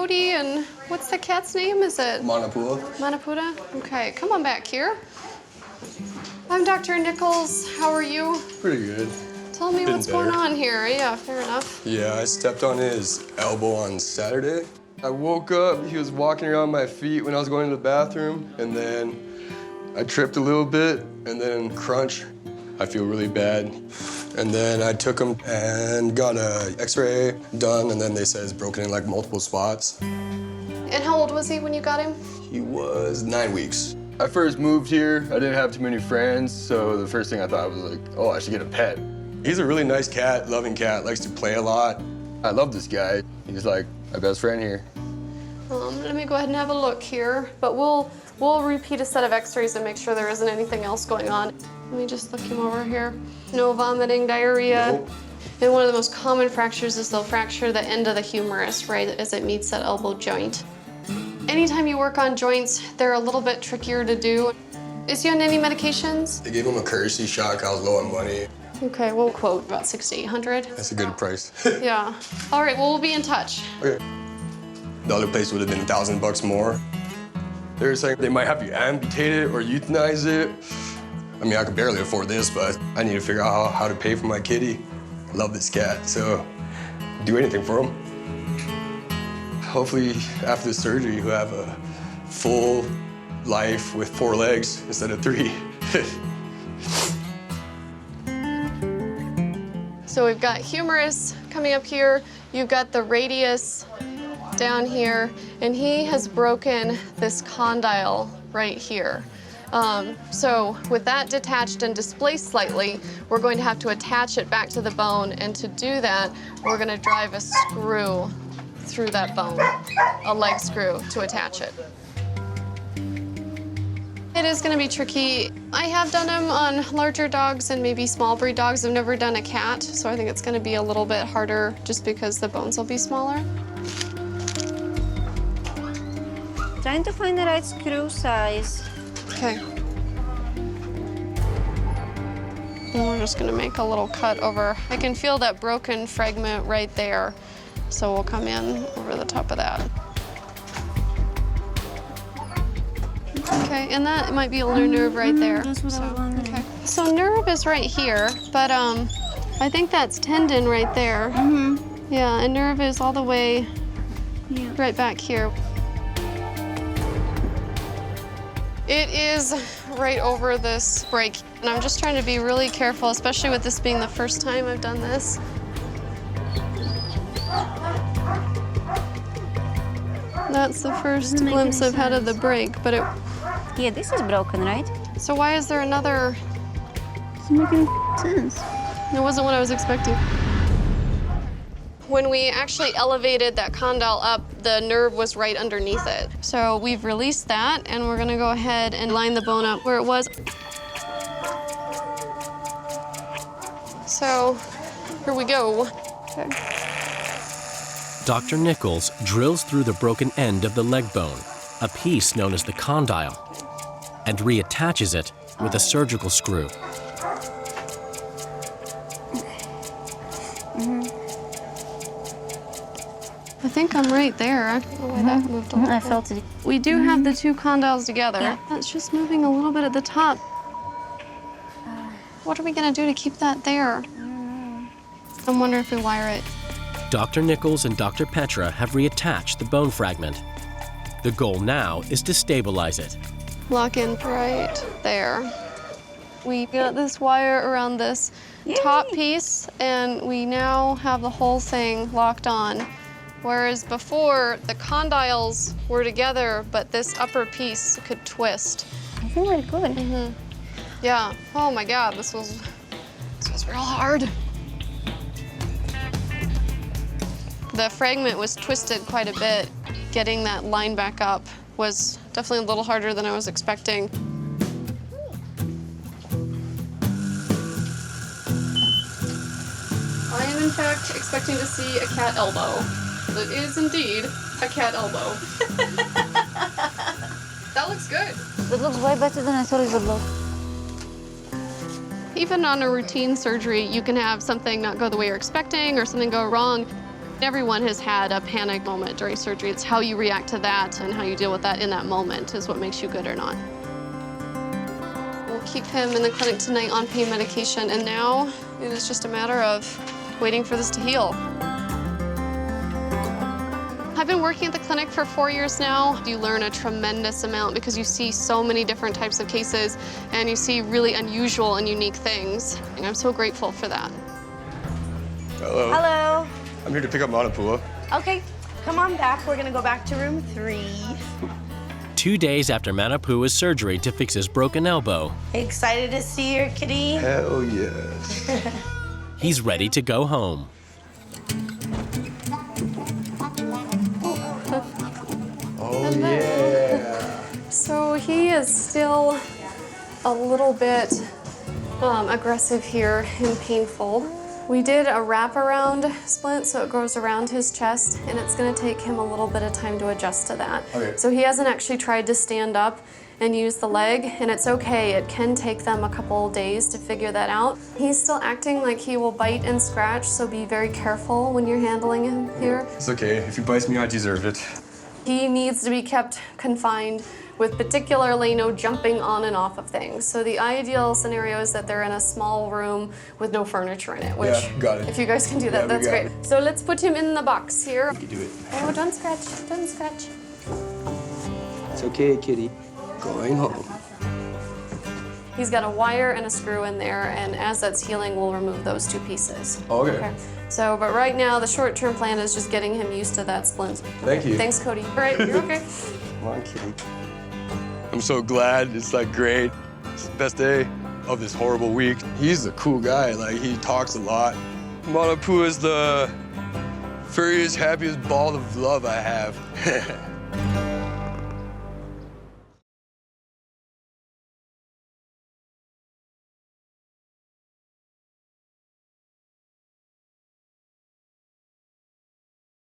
Cody, and what's the cat's name? Is it? Manapua. Manapua? Okay, come on back here. I'm Dr. Nichols. How are you? Pretty good. Tell me what's going on here. Yeah, fair enough. Yeah, I stepped on his elbow on Saturday. I woke up, he was walking around my feet when I was going to the bathroom, and then I tripped a little bit, and then crunch. I feel really bad. And then I took him and got an x-ray done, and then they said it's broken in like multiple spots. And how old was he when you got him? He was 9 weeks. I first moved here, I didn't have too many friends, so the first thing I thought was like, oh, I should get a pet. He's a really nice cat, loving cat, likes to play a lot. I love this guy. He's like my best friend here. Let me go ahead and have a look here, but we'll repeat a set of x-rays and make sure there isn't anything else going on. Let me just look him over here. No vomiting, diarrhea. Nope. And one of the most common fractures is they'll fracture the end of the humerus, right, as it meets that elbow joint. Anytime you work on joints, they're a little bit trickier to do. Is he on any medications? They gave him a courtesy shock. I was low on money. Okay, we'll quote about $600 to $800. That's a good price. Yeah. All right, well, we'll be in touch. Okay. The other place would have been $1,000 more. They were saying they might have you amputate it or euthanize it. I mean, I could barely afford this, but I need to figure out how to pay for my kitty. I love this cat, so do anything for him. Hopefully, after the surgery, he'll have a full life with 4 legs instead of 3. So we've got humerus coming up here. You've got the radius down here, and he has broken this condyle right here. So with that detached and displaced slightly, we're going to have to attach it back to the bone, and to do that, we're gonna drive a screw through that bone, a leg screw to attach it. It is gonna be tricky. I have done them on larger dogs and maybe small breed dogs. I've never done a cat, so I think it's gonna be a little bit harder just because the bones will be smaller. Trying to find the right screw size. Okay. And we're just gonna make a little cut over. I can feel that broken fragment right there, so we'll come in over the top of that. Okay, and that might be a little nerve right there. That's what I was wondering. Okay. So nerve is right here, but I think that's tendon right there. Yeah, and nerve is all the way right back here. It is right over this break, and I'm just trying to be really careful, especially with this being the first time I've done this. That's the first glimpse I've had of the break, but it... Yeah, this is broken, right? So why is there another... It's making sense. It wasn't what I was expecting. When we actually elevated that condyle up, the nerve was right underneath it. So we've released that, and we're gonna go ahead and line the bone up where it was. So here we go. Okay. Dr. Nichols drills through the broken end of the leg bone, a piece known as the condyle, and reattaches it with a surgical screw. I think I'm right there. I don't know why that moved a little I bit. felt it. We do have the 2 condyles together. Yeah. It's just moving a little bit at the top. What are we gonna do to keep that there? I'm wondering if we wire it. Dr. Nichols and Dr. Petra have reattached the bone fragment. The goal now is to stabilize it. Lock in right there. We got this wire around this top piece, and we now have the whole thing locked on. Whereas before, the condyles were together, but this upper piece could twist. I think we're good. Yeah. Oh my God, this was real hard. The fragment was twisted quite a bit. Getting that line back up was definitely a little harder than I was expecting. I am in fact expecting to see a cat elbow. It is indeed a cat elbow. That looks good. It looks way better than I thought it would look. Even on a routine surgery, you can have something not go the way you're expecting or something go wrong. Everyone has had a panic moment during surgery. It's how you react to that and how you deal with that in that moment is what makes you good or not. We'll keep him in the clinic tonight on pain medication, and now it is just a matter of waiting for this to heal. I've been working at the clinic for 4 years now. You learn a tremendous amount because you see so many different types of cases and you see really unusual and unique things. And I'm so grateful for that. Hello. Hello. I'm here to pick up Manapua. Okay, come on back. We're gonna go back to room 3. 2 days after MANAPUA'S surgery to fix his broken elbow, Excited to see your kitty? Hell yes. he's ready to go home. Oh yeah. So he is still a little bit aggressive here and painful. We did a wraparound splint, so it goes around his chest, and it's gonna take him a little bit of time to adjust to that. Okay. So he hasn't actually tried to stand up and use the leg, and it's okay. It can take them a couple days to figure that out. He's still acting like he will bite and scratch, so be very careful when you're handling him here. It's okay. If he bites me, I deserve it. He needs to be kept confined with particularly no jumping on and off of things. So the ideal scenario is that they're in a small room with no furniture in it, which Yeah, got it. if you guys can do that, Yeah, we that's got great. it. So let's put him in the box here. You can do it. Oh, don't scratch, don't scratch. It's okay, kitty. Going home. He's got a wire and a screw in there, and as that's healing, we'll remove those 2 pieces. Okay. So, but right now, the short-term plan is just getting him used to that splint. Thank you. Thanks, Cody. All right, you're okay. Come on, kitty. I'm so glad. It's like great. It's the best day of this horrible week. He's a cool guy. Like, he talks a lot. Manapua is the furriest, happiest ball of love I have.